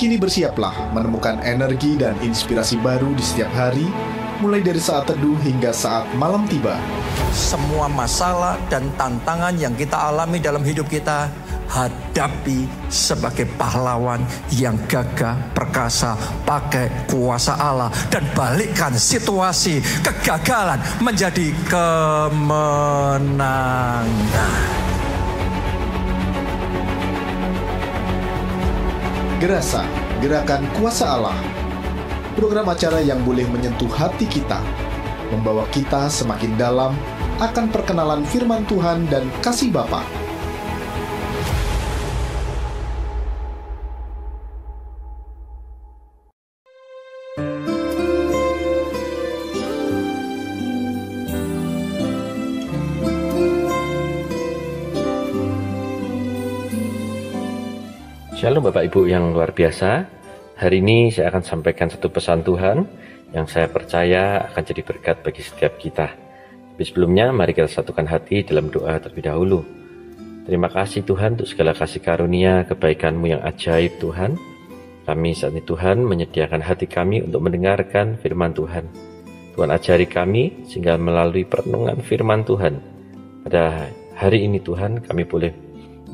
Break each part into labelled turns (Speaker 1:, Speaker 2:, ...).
Speaker 1: Kini bersiaplah menemukan energi dan inspirasi baru di setiap hari, mulai dari saat teduh hingga saat malam tiba.
Speaker 2: Semua masalah dan tantangan yang kita alami dalam hidup kita, hadapi sebagai pahlawan yang gagah perkasa pakai kuasa Allah, dan balikkan situasi kegagalan menjadi kemenangan.
Speaker 1: Gerasa, Gerakan Kuasa Allah. Program acara yang boleh menyentuh hati kita, membawa kita semakin dalam akan perkenalan firman Tuhan dan kasih Bapa.
Speaker 3: Shalom Bapak Ibu yang luar biasa. Hari ini saya akan sampaikan satu pesan Tuhan yang saya percaya akan jadi berkat bagi setiap kita. Tapi sebelumnya mari kita satukan hati dalam doa terlebih dahulu. Terima kasih Tuhan untuk segala kasih karunia, kebaikan-Mu yang ajaib Tuhan. Kami saat ini Tuhan menyediakan hati kami untuk mendengarkan firman Tuhan. Tuhan ajari kami sehingga melalui perenungan firman Tuhan pada hari ini Tuhan kami boleh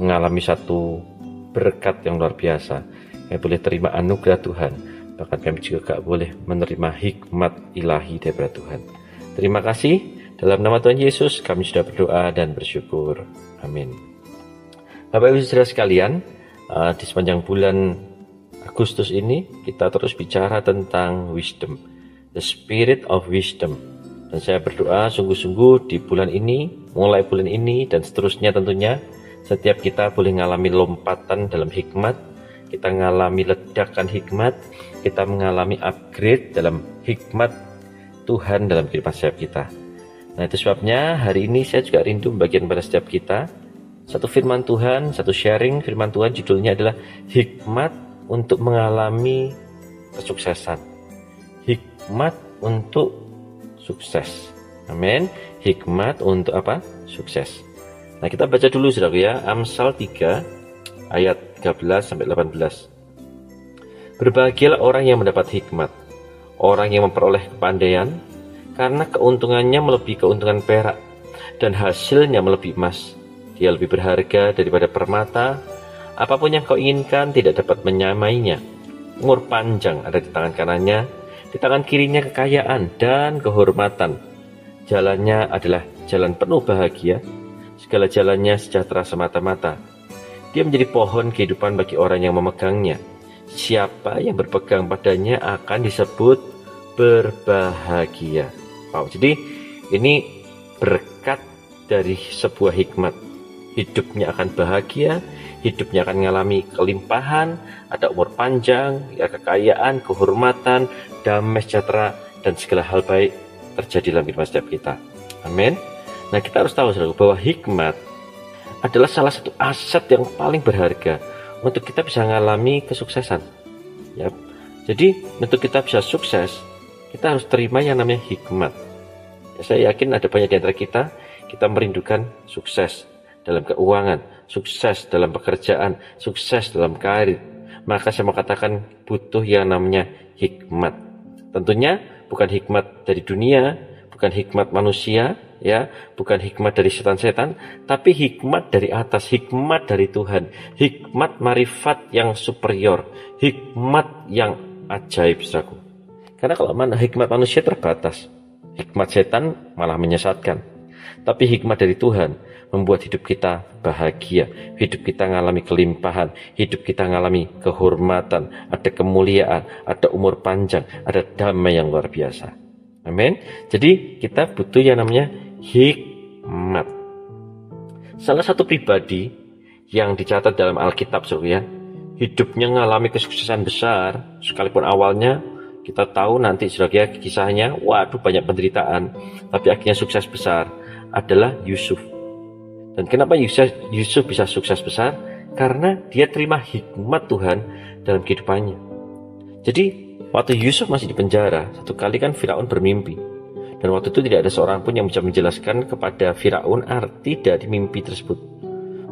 Speaker 3: mengalami satu berkat yang luar biasa. Kami boleh terima anugerah Tuhan. Bahkan kami juga boleh menerima hikmat ilahi daripada Tuhan. Terima kasih. Dalam nama Tuhan Yesus kami sudah berdoa dan bersyukur. Amin. Bapak Ibu Saudara sekalian, di sepanjang bulan Agustus ini kita terus bicara tentang wisdom, the spirit of wisdom. Dan saya berdoa sungguh-sungguh di bulan ini, mulai bulan ini dan seterusnya tentunya, setiap kita boleh mengalami lompatan dalam hikmat, kita mengalami ledakan hikmat, kita mengalami upgrade dalam hikmat Tuhan dalam kehidupan setiap kita. Nah itu sebabnya hari ini saya juga rindu membagikan pada setiap kita satu firman Tuhan, satu sharing firman Tuhan, judulnya adalah hikmat untuk mengalami kesuksesan. Hikmat untuk sukses. Amin. Hikmat untuk apa? Sukses. Nah kita baca dulu saudara ya, Amsal 3 ayat 13-18. Berbahagialah orang yang mendapat hikmat, orang yang memperoleh kepandaian, karena keuntungannya melebihi keuntungan perak, dan hasilnya melebihi emas. Dia lebih berharga daripada permata, apapun yang kau inginkan tidak dapat menyamainya. Umur panjang ada di tangan kanannya, di tangan kirinya kekayaan dan kehormatan. Jalannya adalah jalan penuh bahagia, segala jalannya sejahtera semata-mata. Dia menjadi pohon kehidupan bagi orang yang memegangnya. Siapa yang berpegang padanya akan disebut berbahagia. Wow, jadi ini berkat dari sebuah hikmat. Hidupnya akan bahagia, hidupnya akan mengalami kelimpahan, ada umur panjang, ya, kekayaan, kehormatan, damai sejahtera, dan segala hal baik terjadi dalam kehidupan setiap kita. Amin. Nah kita harus tahu saudara, bahwa hikmat adalah salah satu aset yang paling berharga untuk kita bisa mengalami kesuksesan. Ya. Jadi untuk kita bisa sukses, kita harus terima yang namanya hikmat. Ya, saya yakin ada banyak di antara kita merindukan sukses dalam keuangan, sukses dalam pekerjaan, sukses dalam karir. Maka saya mau katakan butuh yang namanya hikmat. Tentunya bukan hikmat dari dunia, bukan hikmat manusia, ya, bukan hikmat dari setan-setan, tapi hikmat dari atas, hikmat dari Tuhan, hikmat marifat yang superior, hikmat yang ajaib, saudaraku. Karena kalau hikmat manusia terbatas, hikmat setan malah menyesatkan. Tapi hikmat dari Tuhan membuat hidup kita bahagia, hidup kita mengalami kelimpahan, hidup kita mengalami kehormatan, ada kemuliaan, ada umur panjang, ada damai yang luar biasa. Amin. Jadi kita butuh yang namanya hikmat. Salah satu pribadi yang dicatat dalam Alkitab, saudara, hidupnya mengalami kesuksesan besar, sekalipun awalnya kita tahu nanti saudara kisahnya, waduh banyak penderitaan, tapi akhirnya sukses besar, adalah Yusuf. Dan kenapa Yusuf bisa sukses besar? Karena dia terima hikmat Tuhan dalam kehidupannya. Jadi waktu Yusuf masih di penjara, satu kali kan Firaun bermimpi. Dan waktu itu tidak ada seorang pun yang bisa menjelaskan kepada Firaun arti dari mimpi tersebut.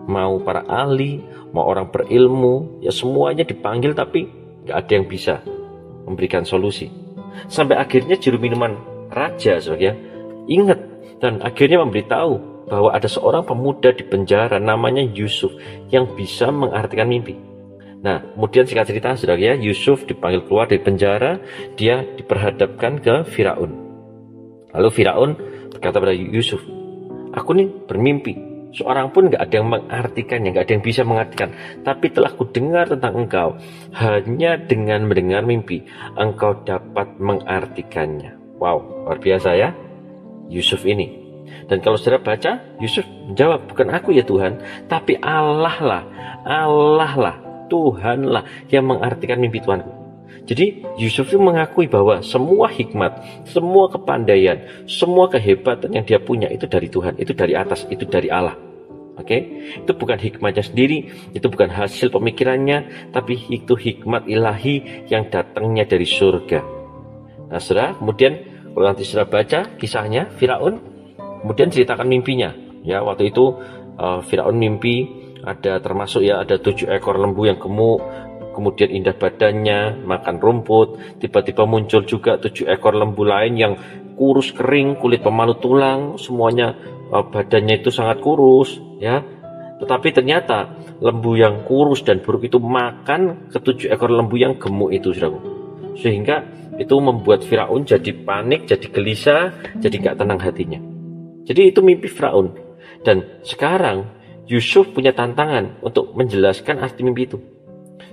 Speaker 3: Mau para ahli, mau orang berilmu, ya semuanya dipanggil tapi nggak ada yang bisa memberikan solusi. Sampai akhirnya juru minuman raja, saudara, ingat dan akhirnya memberitahu bahwa ada seorang pemuda di penjara namanya Yusuf yang bisa mengartikan mimpi. Nah, kemudian singkat cerita, saudara, Yusuf dipanggil keluar dari penjara, dia diperhadapkan ke Firaun. Lalu Firaun berkata pada Yusuf, aku nih bermimpi, seorang pun gak ada yang mengartikannya, gak ada yang bisa mengartikan, tapi telah kudengar tentang engkau, hanya dengan mendengar mimpi engkau dapat mengartikannya. Wow, luar biasa ya Yusuf ini. Dan kalau saudara baca, Yusuf menjawab, bukan aku ya Tuhan, tapi Allah lah, Tuhanlah yang mengartikan mimpi Tuhanku. Jadi Yusuf itu mengakui bahwa semua hikmat, semua kepandaian, semua kehebatan yang dia punya itu dari Tuhan, itu dari atas, itu dari Allah. Oke? Itu bukan hikmatnya sendiri, itu bukan hasil pemikirannya, tapi itu hikmat ilahi yang datangnya dari surga. Nah, saudara, kemudian kalau nanti saudara baca kisahnya Firaun, kemudian ceritakan mimpinya. Ya, waktu itu Firaun mimpi ada 7 ekor lembu yang gemuk, kemudian indah badannya, makan rumput. Tiba-tiba muncul juga 7 ekor lembu lain yang kurus kering, kulit pemalu tulang, semuanya badannya itu sangat kurus, ya. Tetapi ternyata lembu yang kurus dan buruk itu makan ke 7 ekor lembu yang gemuk itu, saudaraku. Sehingga itu membuat Firaun jadi panik, jadi gelisah, jadi gak tenang hatinya. Jadi itu mimpi Firaun. Dan sekarang Yusuf punya tantangan untuk menjelaskan arti mimpi itu.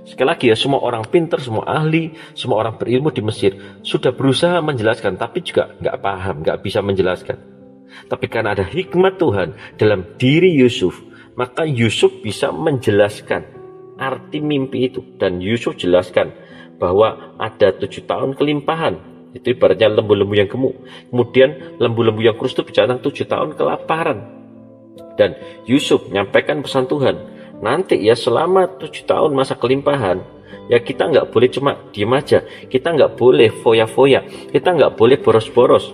Speaker 3: Sekali lagi ya, semua orang pintar, semua ahli, semua orang berilmu di Mesir sudah berusaha menjelaskan, tapi juga nggak paham, nggak bisa menjelaskan. Tapi karena ada hikmat Tuhan dalam diri Yusuf, maka Yusuf bisa menjelaskan arti mimpi itu. Dan Yusuf jelaskan bahwa ada 7 tahun kelimpahan. Itu ibaratnya lembu-lembu yang gemuk. Kemudian lembu-lembu yang kurus itu bicara 7 tahun kelaparan. Dan Yusuf menyampaikan pesan Tuhan, nanti ya selama 7 tahun masa kelimpahan, ya kita nggak boleh cuma diem aja, kita nggak boleh foya-foya, kita nggak boleh boros-boros.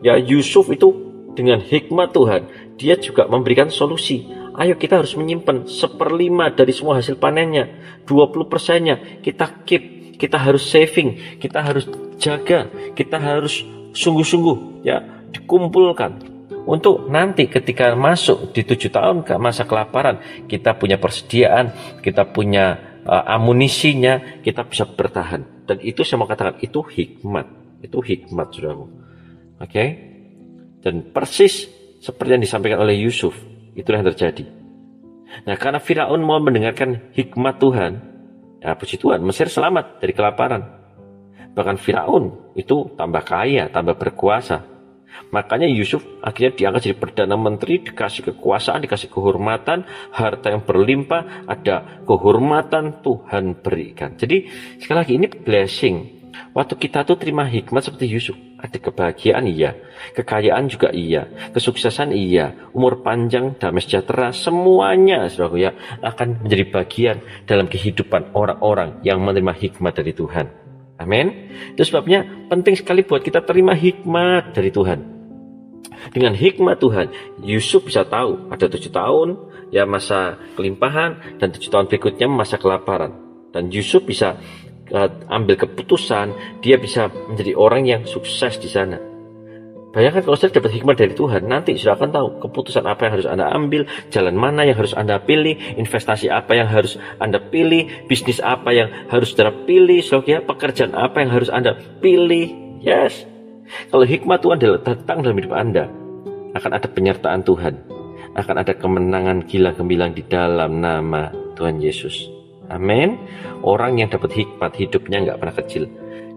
Speaker 3: Ya Yusuf itu dengan hikmat Tuhan, dia juga memberikan solusi. Ayo kita harus menyimpan 1/5 dari semua hasil panennya, 20%-nya kita keep, kita harus saving, kita harus jaga, kita harus sungguh-sungguh ya dikumpulkan. Untuk nanti ketika masuk di 7 tahun ke masa kelaparan, kita punya persediaan, kita punya amunisinya, kita bisa bertahan. Dan itu saya mau katakan, itu hikmat, saudaraku. Oke? Dan persis seperti yang disampaikan oleh Yusuf, itulah yang terjadi. Nah, karena Firaun mau mendengarkan hikmat Tuhan, ya puji Tuhan, Mesir selamat dari kelaparan. Bahkan Firaun itu tambah kaya, tambah berkuasa. Makanya Yusuf akhirnya diangkat jadi Perdana Menteri, dikasih kekuasaan, dikasih kehormatan, harta yang berlimpah, ada kehormatan Tuhan berikan. Jadi sekali lagi ini blessing. Waktu kita tuh terima hikmat seperti Yusuf, ada kebahagiaan iya, kekayaan juga iya, kesuksesan iya, umur panjang, damai sejahtera, semuanya saudaraku ya akan menjadi bagian dalam kehidupan orang-orang yang menerima hikmat dari Tuhan. Amin. Itu sebabnya penting sekali buat kita terima hikmat dari Tuhan. Dengan hikmat Tuhan, Yusuf bisa tahu ada 7 tahun ya masa kelimpahan dan 7 tahun berikutnya masa kelaparan. Dan Yusuf bisa ambil keputusan, dia bisa menjadi orang yang sukses di sana. Bayangkan kalau saya dapat hikmat dari Tuhan, nanti sudah akan tahu keputusan apa yang harus Anda ambil, jalan mana yang harus Anda pilih, investasi apa yang harus Anda pilih, bisnis apa yang harus Anda pilih, pekerjaan apa yang harus Anda pilih. Yes. Kalau hikmat Tuhan datang dalam hidup Anda, akan ada penyertaan Tuhan, akan ada kemenangan gila-gemilang di dalam nama Tuhan Yesus. Amin. Orang yang dapat hikmat, hidupnya nggak pernah kecil.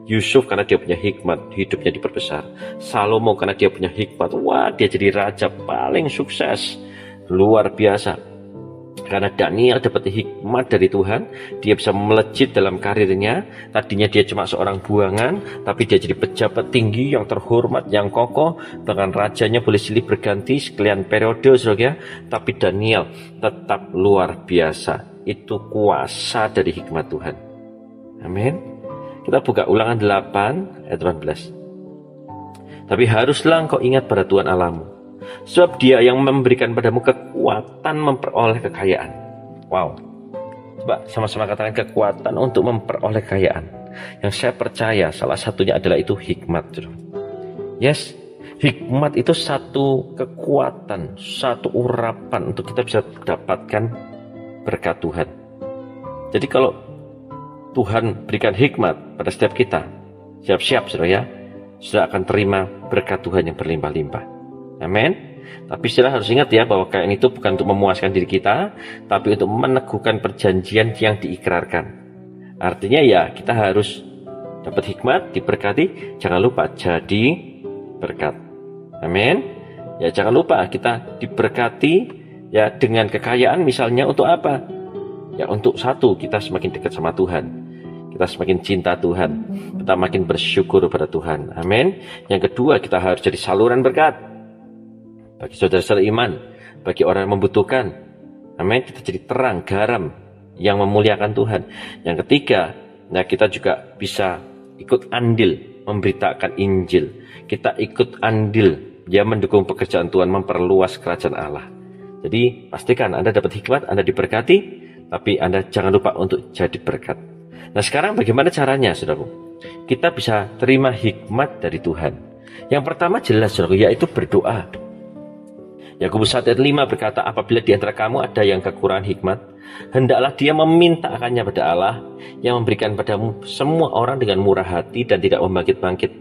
Speaker 3: Yusuf karena dia punya hikmat, hidupnya diperbesar. Salomo karena dia punya hikmat, wah dia jadi raja paling sukses, luar biasa. Karena Daniel dapat hikmat dari Tuhan, dia bisa melejit dalam karirnya. Tadinya dia cuma seorang buangan, tapi dia jadi pejabat tinggi yang terhormat, yang kokoh. Bahkan rajanya boleh silih berganti sekian periode, saudara. Tapi Daniel tetap luar biasa. Itu kuasa dari hikmat Tuhan. Amin. Kita buka Ulangan 8 ayat 18. Tapi haruslah engkau ingat pada Tuhan Allahmu, sebab Dia yang memberikan padamu kekuatan memperoleh kekayaan. Wow. Coba sama-sama katakan kekuatan untuk memperoleh kekayaan. Yang saya percaya salah satunya adalah itu hikmat. Yes, hikmat itu satu kekuatan, satu urapan untuk kita bisa dapatkan berkat Tuhan. Jadi kalau Tuhan berikan hikmat pada setiap kita, siap-siap saudara ya, sudah akan terima berkat Tuhan yang berlimpah-limpah. Amin. Tapi saudara harus ingat ya, bahwa kekayaan itu bukan untuk memuaskan diri kita, tapi untuk meneguhkan perjanjian yang diikrarkan. Artinya ya, kita harus dapat hikmat, diberkati, jangan lupa jadi berkat. Amin. Ya, jangan lupa kita diberkati ya dengan kekayaan, misalnya untuk apa? Ya, untuk satu, kita semakin dekat sama Tuhan. Kita semakin cinta Tuhan, kita makin bersyukur pada Tuhan. Amin. Yang kedua, kita harus jadi saluran berkat bagi saudara-saudara iman, bagi orang yang membutuhkan. Amin. Kita jadi terang, garam yang memuliakan Tuhan. Yang ketiga, nah kita juga bisa ikut andil memberitakan Injil. Kita ikut andil ya mendukung pekerjaan Tuhan, memperluas kerajaan Allah. Jadi pastikan Anda dapat hikmat, Anda diberkati, tapi Anda jangan lupa untuk jadi berkat. Nah sekarang bagaimana caranya saudaraku? Kita bisa terima hikmat dari Tuhan. Yang pertama jelas saudaraku, yaitu berdoa. Yakobus 1 ayat 5 berkata, apabila di antara kamu ada yang kekurangan hikmat, hendaklah dia meminta akannya pada Allah, yang memberikan padamu semua orang dengan murah hati dan tidak membangkit-bangkit.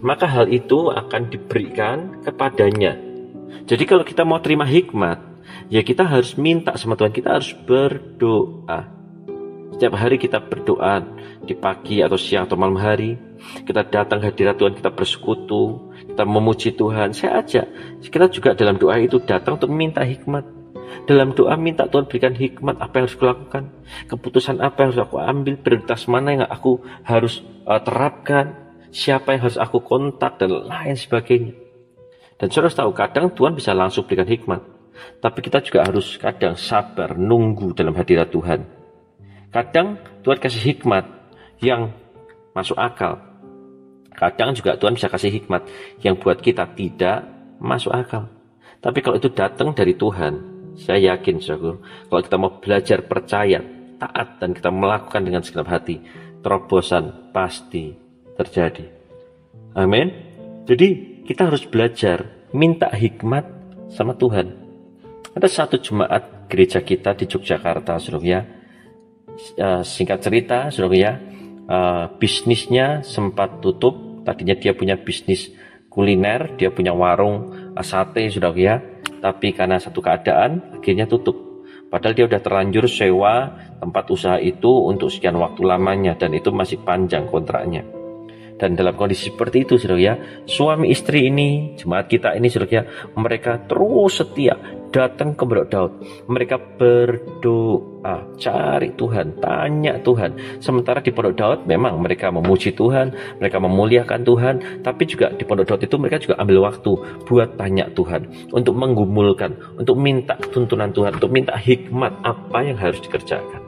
Speaker 3: Maka hal itu akan diberikan kepadanya. Jadi kalau kita mau terima hikmat, ya kita harus minta sama Tuhan, kita harus berdoa. Setiap hari kita berdoa, di pagi atau siang atau malam hari, kita datang hadirat Tuhan, kita bersekutu, kita memuji Tuhan. Saya ajak, kita juga dalam doa itu datang untuk minta hikmat. Dalam doa minta Tuhan berikan hikmat, apa yang harus kulakukan, keputusan apa yang harus aku ambil, prioritas mana yang aku harus terapkan, siapa yang harus aku kontak, dan lain sebagainya. Dan saudara tahu, kadang Tuhan bisa langsung berikan hikmat, tapi kita juga harus kadang sabar, nunggu dalam hadirat Tuhan. Kadang Tuhan kasih hikmat yang masuk akal. Kadang juga Tuhan bisa kasih hikmat yang buat kita tidak masuk akal. Tapi kalau itu datang dari Tuhan, saya yakin saudara, kalau kita mau belajar percaya, taat, dan kita melakukan dengan segenap hati, terobosan pasti terjadi. Amin. Jadi kita harus belajar minta hikmat sama Tuhan. Ada satu jemaat gereja kita di Yogyakarta saudara ya. Singkat cerita saudara ya, bisnisnya sempat tutup. Tadinya dia punya bisnis kuliner, dia punya warung sate saudara ya, tapi karena satu keadaan akhirnya tutup. Padahal dia udah terlanjur sewa tempat usaha itu untuk sekian waktu lamanya, dan itu masih panjang kontraknya. Dan dalam kondisi seperti itu saudara ya, suami istri ini, jemaat kita ini saudara ya, mereka terus setia datang ke Pondok Daud. Mereka berdoa, cari Tuhan, tanya Tuhan. Sementara di Pondok Daud memang mereka memuji Tuhan, mereka memuliakan Tuhan, tapi juga di Pondok Daud itu mereka juga ambil waktu buat tanya Tuhan, untuk menggumulkan, untuk minta tuntunan Tuhan, untuk minta hikmat apa yang harus dikerjakan.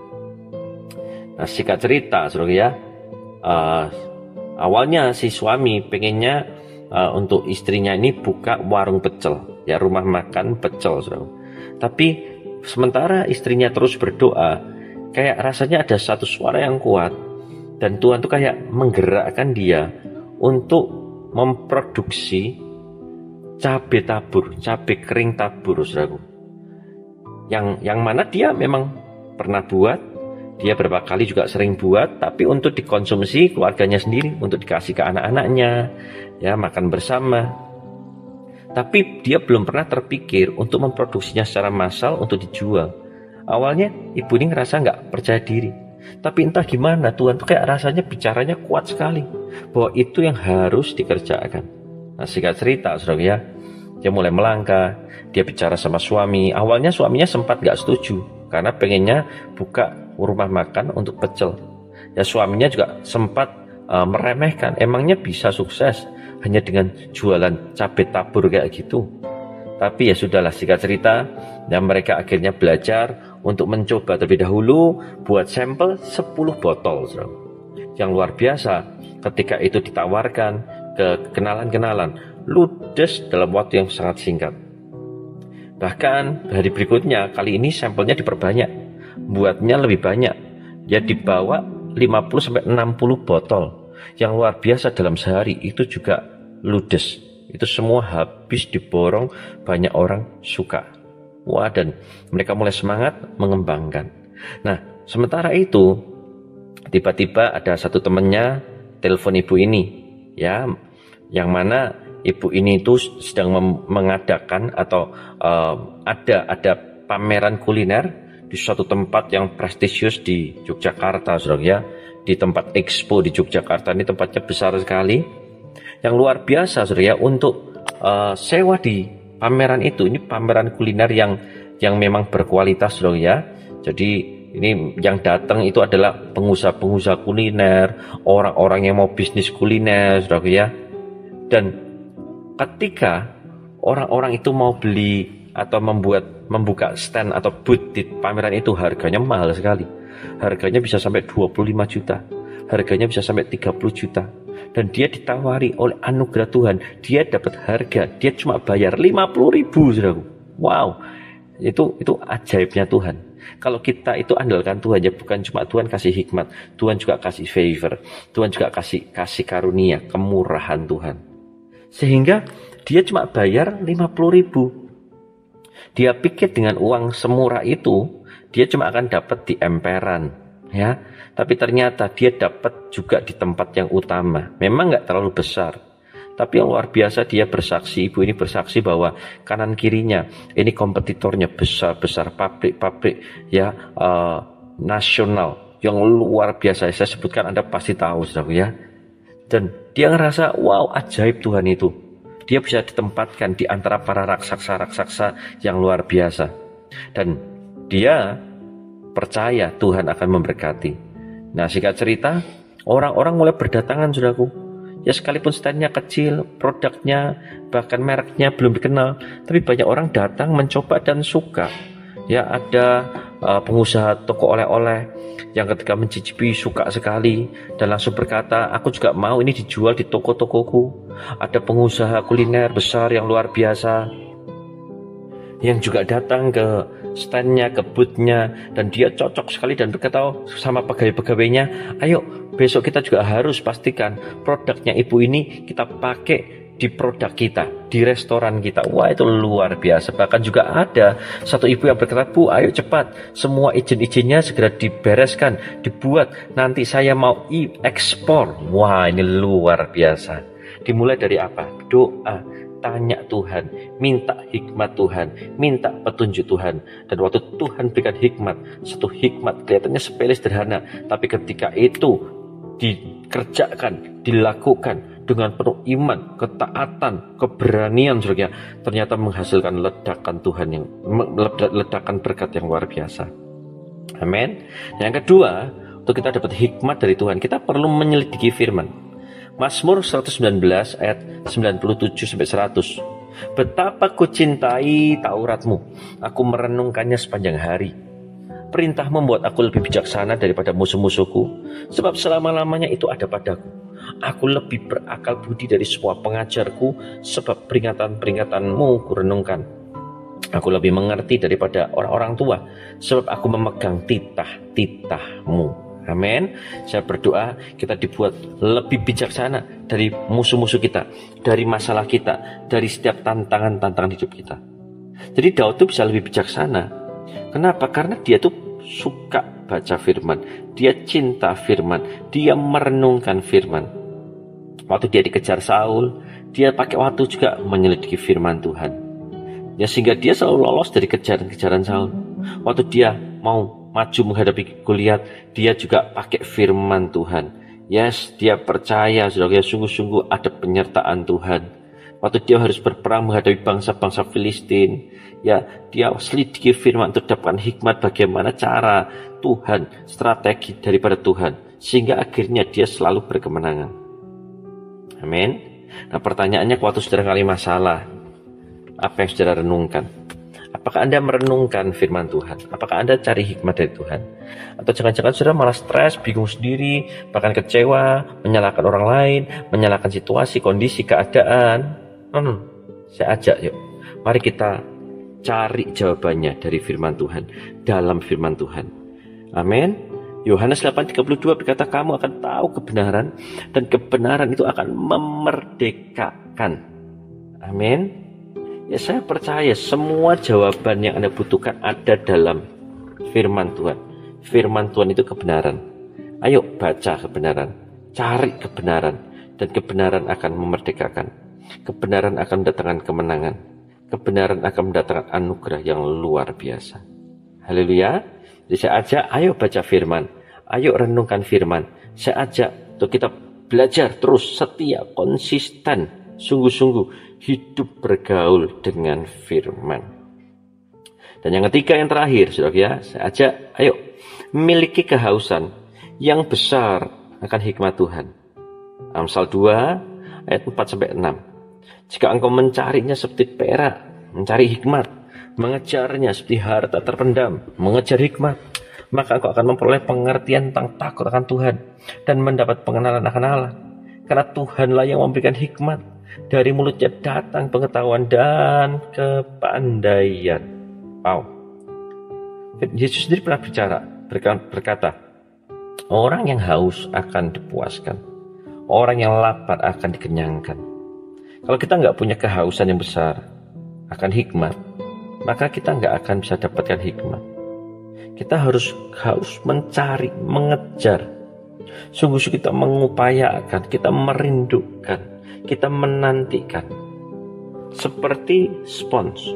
Speaker 3: Nah singkat cerita saudara ya, awalnya si suami pengennya untuk istrinya ini buka warung pecel, ya rumah makan pecel saudara. Tapi sementara istrinya terus berdoa, kayak rasanya ada satu suara yang kuat, dan Tuhan tuh kayak menggerakkan dia untuk memproduksi cabai tabur, cabai kering tabur saudara. Yang mana dia memang pernah buat, dia berapa kali juga sering buat, tapi untuk dikonsumsi keluarganya sendiri, untuk dikasih ke anak-anaknya, ya makan bersama. Tapi dia belum pernah terpikir untuk memproduksinya secara massal untuk dijual. Awalnya ibu ini ngerasa nggak percaya diri, tapi entah gimana Tuhan tuh kayak rasanya bicaranya kuat sekali bahwa itu yang harus dikerjakan. Nah singkat cerita saudara ya, dia mulai melangkah, dia bicara sama suami. Awalnya suaminya sempat nggak setuju karena pengennya buka rumah makan untuk pecel. Ya suaminya juga sempat meremehkan, emangnya bisa sukses hanya dengan jualan cabai tabur kayak gitu. Tapi ya sudahlah, singkat cerita, dan mereka akhirnya belajar untuk mencoba terlebih dahulu buat sampel 10 botol. Yang luar biasa, ketika itu ditawarkan ke kenalan-kenalan, ludes dalam waktu yang sangat singkat. Bahkan hari berikutnya, kali ini sampelnya diperbanyak. buatnya lebih banyak. Dia dibawa 50-60 botol. Yang luar biasa dalam sehari itu juga ludes. Itu semua habis diborong, banyak orang suka. Wah, dan mereka mulai semangat mengembangkan. Nah, sementara itu tiba-tiba ada satu temannya telepon ibu ini, ya, yang mana ibu ini itu sedang mengadakan atau ada pameran kuliner di suatu tempat yang prestisius di Yogyakarta, saudara ya, di tempat Expo di Yogyakarta. Ini tempatnya besar sekali, yang luar biasa, saudara ya, untuk sewa di pameran itu. Ini pameran kuliner yang memang berkualitas, saudara ya. Jadi ini yang datang itu adalah pengusaha-pengusaha kuliner, orang-orang yang mau bisnis kuliner, saudara ya. Dan ketika orang-orang itu mau beli atau membuka stand atau booth di pameran itu, harganya mahal sekali. Harganya bisa sampai 25 juta. Harganya bisa sampai 30 juta. Dan dia ditawari oleh anugerah Tuhan, dia dapat harga, dia cuma bayar 50.000, saudaraku. Wow, itu ajaibnya Tuhan. Kalau kita itu andalkan Tuhan, ya bukan cuma Tuhan kasih hikmat, Tuhan juga kasih favor, Tuhan juga kasih karunia, kemurahan Tuhan. Sehingga dia cuma bayar 50.000. Dia pikir dengan uang semurah itu dia cuma akan dapat di emperan, ya. Tapi ternyata dia dapat juga di tempat yang utama. Memang nggak terlalu besar, tapi yang luar biasa, dia bersaksi, ibu ini bersaksi bahwa kanan kirinya ini kompetitornya besar pabrik ya, nasional yang luar biasa. Saya sebutkan, Anda pasti tahu, saudara ya. Dan dia ngerasa, wow, ajaib Tuhan itu. Dia bisa ditempatkan di antara para raksasa-raksasa yang luar biasa. Dan dia percaya Tuhan akan memberkati. Nah, singkat cerita, orang-orang mulai berdatangan, saudaraku. Ya, sekalipun standnya kecil, produknya, bahkan mereknya belum dikenal, tapi banyak orang datang mencoba dan suka. Ya, ada pengusaha toko oleh-oleh yang ketika mencicipi suka sekali dan langsung berkata, aku juga mau ini dijual di toko-tokoku. Ada pengusaha kuliner besar yang luar biasa yang juga datang ke standnya, ke boothnya, dan dia cocok sekali dan berkata sama pegawai-pegawainya, ayo besok kita juga harus pastikan produknya ibu ini kita pakai di produk kita, di restoran kita. Wah, itu luar biasa. Bahkan juga ada satu ibu yang berkata, Bu, ayo cepat, semua izin-izinnya segera dibereskan, dibuat, nanti saya mau ekspor. Wah, ini luar biasa. Dimulai dari apa? Doa, tanya Tuhan, minta hikmat Tuhan, minta petunjuk Tuhan. Dan waktu Tuhan berikan hikmat, satu hikmat kelihatannya sepele sederhana, tapi ketika itu dikerjakan, dilakukan dengan penuh iman, ketaatan, keberanian, saudara, ternyata menghasilkan ledakan Tuhan, yang ledakan berkat yang luar biasa. Amin. Yang kedua, untuk kita dapat hikmat dari Tuhan, kita perlu menyelidiki firman. Mazmur 119 ayat 97-100. Betapa ku cintai Tauratmu, aku merenungkannya sepanjang hari. Perintah membuat aku lebih bijaksana daripada musuh-musuhku, sebab selama-lamanya itu ada padaku. Aku lebih berakal budi dari semua pengajarku, sebab peringatan-peringatanmu kurenungkan. Aku lebih mengerti daripada orang-orang tua, sebab aku memegang titah-titahmu. Amin. Saya berdoa kita dibuat lebih bijaksana dari musuh-musuh kita, dari masalah kita, dari setiap tantangan-tantangan hidup kita. Jadi Daud itu bisa lebih bijaksana. Kenapa? Karena dia tuh suka baca firman, dia cinta firman, dia merenungkan firman. Waktu dia dikejar Saul, dia pakai waktu juga menyelidiki firman Tuhan. Ya, sehingga dia selalu lolos dari kejaran-kejaran Saul. Waktu dia mau maju menghadapi Goliat, dia juga pakai firman Tuhan. Yes, dia percaya, saudara, sungguh-sungguh ada penyertaan Tuhan. Waktu dia harus berperang menghadapi bangsa-bangsa Filistin, ya, dia selidiki firman untuk dapatkan hikmat bagaimana cara Tuhan, strategi daripada Tuhan, sehingga akhirnya dia selalu berkemenangan. Amin. Nah, pertanyaannya, waktu saudara kali masalah, apa yang saudara renungkan? Apakah Anda merenungkan firman Tuhan? Apakah Anda cari hikmat dari Tuhan? Atau jangan-jangan saudara malah stres, bingung sendiri, bahkan kecewa, menyalahkan orang lain, menyalahkan situasi, kondisi, keadaan? Saya ajak, yuk, mari kita cari jawabannya dari firman Tuhan, dalam firman Tuhan. Amin. Yohanes 8:32 berkata, kamu akan tahu kebenaran, dan kebenaran itu akan memerdekakan. Amin. Ya, saya percaya semua jawaban yang Anda butuhkan ada dalam firman Tuhan. Firman Tuhan itu kebenaran. Ayo baca kebenaran, cari kebenaran, dan kebenaran akan memerdekakan. Kebenaran akan mendatangkan kemenangan. Kebenaran akan mendatangkan anugerah yang luar biasa. Haleluya. Jadi saya ajak, ayo baca firman, ayo renungkan firman. Saya ajak untuk kita belajar terus, setia, konsisten, sungguh-sungguh hidup bergaul dengan firman. Dan yang ketiga, yang terakhir, saudara, saya ajak, ayo miliki kehausan yang besar akan hikmat Tuhan. Amsal 2 ayat 4-6. Jika engkau mencarinya seperti perak, mencari hikmat, mengejarnya seperti harta terpendam, mengejar hikmat, maka engkau akan memperoleh pengertian tentang takut akan Tuhan dan mendapat pengenalan akan Allah. Karena Tuhanlah yang memberikan hikmat, dari mulutnya datang pengetahuan dan kepandaian. Wow. Yesus sendiri pernah berkata, orang yang haus akan dipuaskan, orang yang lapar akan dikenyangkan. Kalau kita nggak punya kehausan yang besar akan hikmat, maka kita nggak akan bisa dapatkan hikmat. Kita harus haus mencari, mengejar. Sungguh-sungguh kita mengupayakan, kita merindukan, kita menantikan. Seperti spons.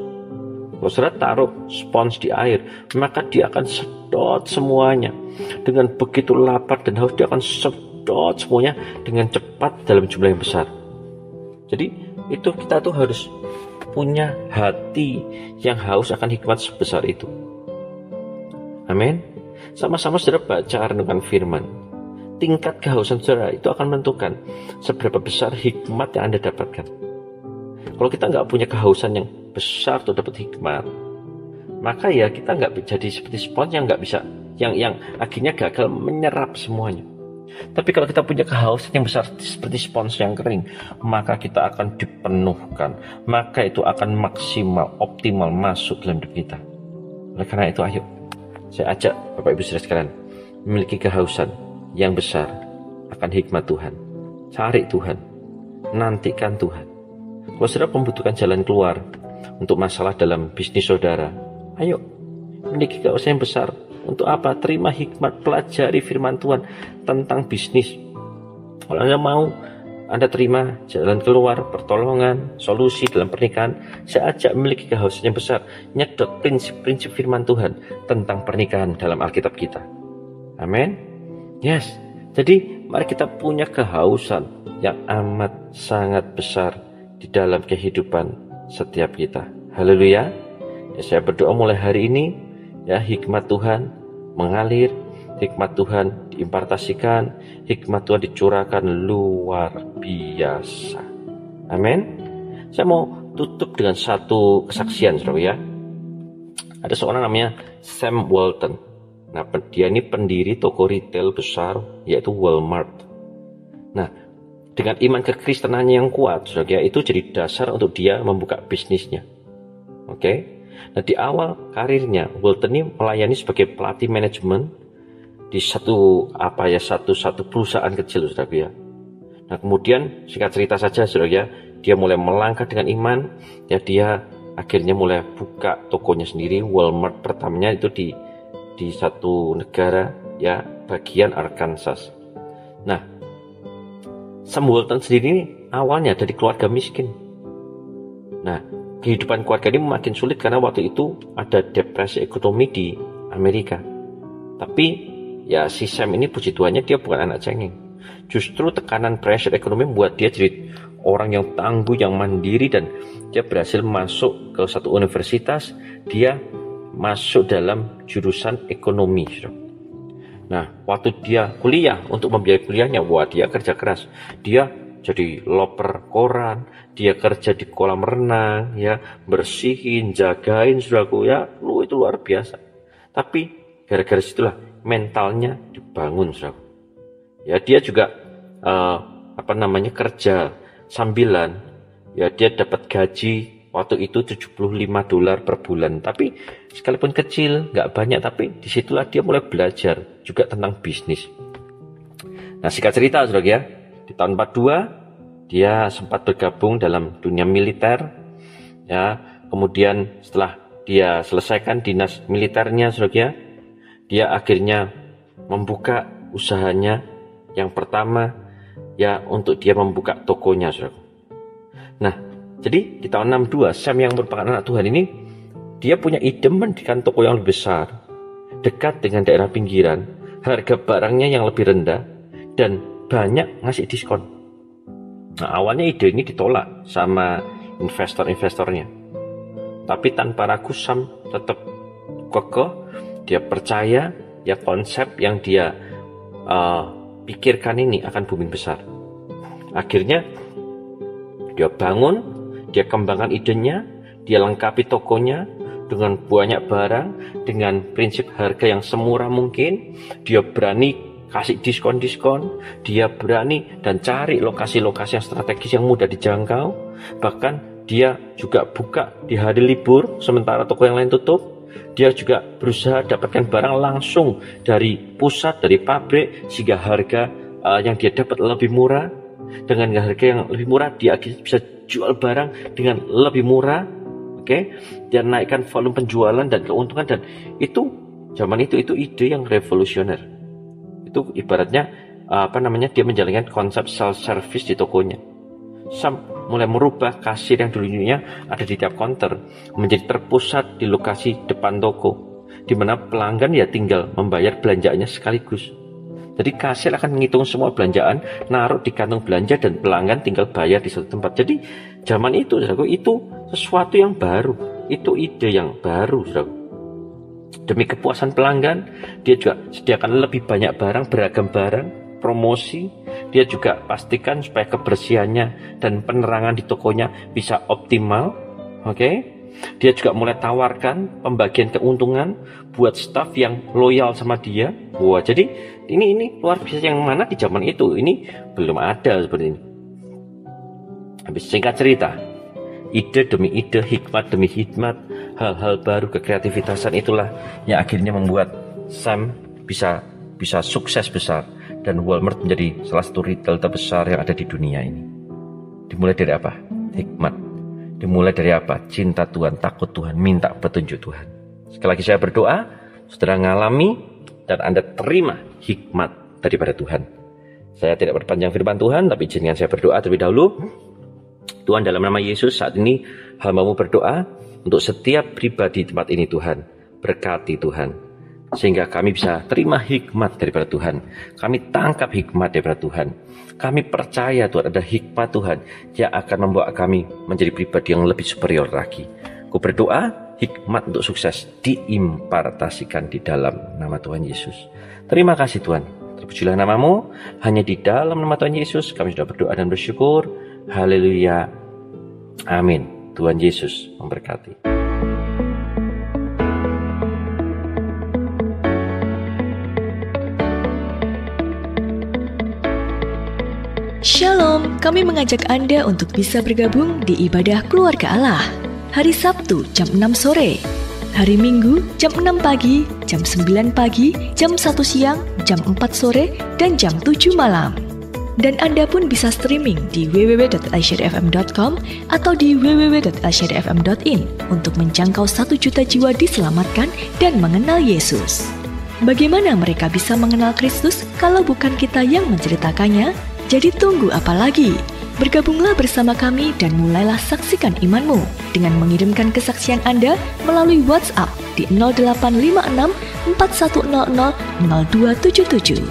Speaker 3: Kalau saudara taruh spons di air, maka dia akan sedot semuanya. Dengan begitu lapar dan haus, dia akan sedot semuanya dengan cepat dalam jumlah yang besar. Jadi itu kita tuh harus punya hati yang haus akan hikmat sebesar itu. Amin. Sama-sama saudara baca renungan firman. Tingkat kehausan saudara itu akan menentukan seberapa besar hikmat yang Anda dapatkan. Kalau kita nggak punya kehausan yang besar untuk dapat hikmat, maka ya kita nggak jadi seperti spons yang nggak bisa, yang akhirnya gagal menyerap semuanya. Tapi kalau kita punya kehausan yang besar seperti spons yang kering, maka kita akan dipenuhkan, maka itu akan maksimal, optimal masuk dalam hidup kita. Oleh karena itu, ayo saya ajak Bapak Ibu Saudara sekalian memiliki kehausan yang besar akan hikmat Tuhan. Cari Tuhan, nantikan Tuhan. Kalau saudara membutuhkan jalan keluar untuk masalah dalam bisnis saudara, ayo memiliki kehausan yang besar. Untuk apa? Terima hikmat, pelajari firman Tuhan tentang bisnis. Kalau Anda mau, Anda terima jalan keluar, pertolongan, solusi dalam pernikahan, saya ajak memiliki kehausan yang besar, nyedot prinsip-prinsip firman Tuhan tentang pernikahan dalam Alkitab kita. Amin. Yes. Jadi mari kita punya kehausan yang amat sangat besar di dalam kehidupan setiap kita. Haleluya. Ya, saya berdoa mulai hari ini, ya, hikmat Tuhan mengalir, hikmat Tuhan diimpartasikan, hikmat Tuhan dicurahkan luar biasa. Amin. Saya mau tutup dengan satu kesaksian, saudara, ya. Ada seorang namanya Sam Walton. Nah, dia ini pendiri toko retail besar, yaitu Walmart. Nah, dengan iman kekristenannya yang kuat, saudara, itu jadi dasar untuk dia membuka bisnisnya. Oke. Nah, di awal karirnya, Walton ini melayani sebagai pelatih manajemen di satu perusahaan kecil, saudara, ya. Nah, kemudian singkat cerita saja, saudara, ya, dia mulai melangkah dengan iman, ya, dia akhirnya mulai buka tokonya sendiri. Walmart pertamanya itu di satu negara, ya, bagian Arkansas. Nah, Sam Walton sendiri ini awalnya dari keluarga miskin. Nah, kehidupan keluarga ini makin sulit karena waktu itu ada depresi ekonomi di Amerika. Tapi ya si Sam ini puji Tuhannya dia bukan anak cengeng. Justru tekanan pressure ekonomi membuat dia jadi orang yang tangguh, yang mandiri, dan dia berhasil masuk ke satu universitas. Dia masuk dalam jurusan ekonomi. Nah, waktu dia kuliah, untuk membiayai kuliahnya, wah, dia kerja keras. Dia jadi loper koran, dia kerja di kolam renang, ya, bersihin, jagain, saudaraku, ya, itu luar biasa. Tapi gara-gara situlah mentalnya dibangun, saudaraku. Ya, dia juga kerja sambilan, ya, dia dapat gaji waktu itu $75 per bulan. Tapi sekalipun kecil, nggak banyak, tapi disitulah dia mulai belajar juga tentang bisnis. Nah, singkat cerita, saudara ya, di tahun 42 dia sempat bergabung dalam dunia militer. Ya, kemudian setelah dia selesaikan dinas militernya, saudara ya, dia akhirnya membuka usahanya yang pertama, ya untuk dia membuka tokonya, saudara. Nah, jadi di tahun 62, Sam yang merupakan anak Tuhan ini, dia punya ide mendirikan toko yang lebih besar, dekat dengan daerah pinggiran, harga barangnya yang lebih rendah, dan banyak ngasih diskon. Nah, awalnya ide ini ditolak sama investor-investornya. Tapi tanpa ragu, Sam tetap kokoh, dia percaya ya konsep yang dia pikirkan ini akan booming besar. Akhirnya dia bangun, dia kembangkan idenya, dia lengkapi tokonya dengan banyak barang, dengan prinsip harga yang semurah mungkin. Dia berani kasih diskon-diskon, dia berani dan cari lokasi-lokasi yang strategis yang mudah dijangkau. Bahkan dia juga buka di hari libur sementara toko yang lain tutup. Dia juga berusaha dapatkan barang langsung dari pusat, dari pabrik, sehingga harga yang dia dapat lebih murah. Dengan harga yang lebih murah, dia bisa jual barang dengan lebih murah. Oke, dia naikkan volume penjualan dan keuntungan, dan itu zaman itu ide yang revolusioner. Itu ibaratnya dia menjalankan konsep self service di tokonya. Sam mulai merubah kasir yang dulunya ada di tiap counter menjadi terpusat di lokasi depan toko, di mana pelanggan ya tinggal membayar belanjaannya sekaligus. Jadi kasir akan menghitung semua belanjaan, naruh di kantung belanja, dan pelanggan tinggal bayar di satu tempat. Jadi zaman itu, saudaraku, itu sesuatu yang baru, itu ide yang baru, saudaraku. Demi kepuasan pelanggan, dia juga sediakan lebih banyak barang, beragam barang, promosi. Dia juga pastikan supaya kebersihannya dan penerangan di tokonya bisa optimal. Dia juga mulai tawarkan pembagian keuntungan buat staf yang loyal sama dia. Wah, jadi ini luar biasa, yang mana di zaman itu ini belum ada seperti ini. Habis singkat cerita, ide demi ide, hikmat demi hikmat, hal-hal baru, kekreativitasan itulah yang akhirnya membuat Sam bisa sukses besar, dan Walmart menjadi salah satu retail terbesar yang ada di dunia ini. Dimulai dari apa? Hikmat. Dimulai dari apa? Cinta Tuhan, takut Tuhan, minta petunjuk Tuhan. Sekali lagi saya berdoa, saudara ngalami dan Anda terima hikmat daripada Tuhan. Saya tidak berpanjang firman Tuhan, tapi izinkan saya berdoa terlebih dahulu. Tuhan, dalam nama Yesus, saat ini hamba-Mu berdoa untuk setiap pribadi di tempat ini, Tuhan. Berkati Tuhan, sehingga kami bisa terima hikmat daripada Tuhan. Kami tangkap hikmat daripada Tuhan. Kami percaya Tuhan, ada hikmat Tuhan yang akan membawa kami menjadi pribadi yang lebih superior lagi. Aku berdoa hikmat untuk sukses diimpartasikan di dalam nama Tuhan Yesus. Terima kasih Tuhan, terpujilah nama-Mu. Hanya di dalam nama Tuhan Yesus kami sudah berdoa dan bersyukur. Haleluya, amin. Tuhan Yesus memberkati.
Speaker 4: Shalom, kami mengajak Anda untuk bisa bergabung di ibadah keluarga Allah. Hari Sabtu jam 6 sore, hari Minggu jam 6 pagi, jam 9 pagi, jam 1 siang, jam 4 sore, dan jam 7 malam. Dan Anda pun bisa streaming di www.alsyadfm.com atau di www.alsyadfm.in untuk menjangkau 1 juta jiwa diselamatkan dan mengenal Yesus. Bagaimana mereka bisa mengenal Kristus kalau bukan kita yang menceritakannya? Jadi tunggu apa lagi? Bergabunglah bersama kami dan mulailah saksikan imanmu dengan mengirimkan kesaksian Anda melalui WhatsApp di 0856 4100 0277.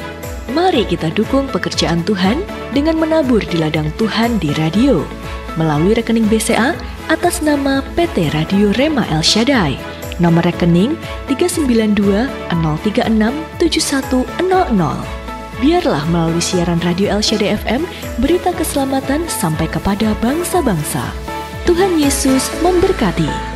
Speaker 4: Mari kita dukung pekerjaan Tuhan dengan menabur di ladang Tuhan di radio melalui rekening BCA atas nama PT Radio Rema El Shaddai. Nomor rekening 392 036 7100. Biarlah melalui siaran Radio El Shaddai FM, berita keselamatan sampai kepada bangsa-bangsa. Tuhan Yesus memberkati.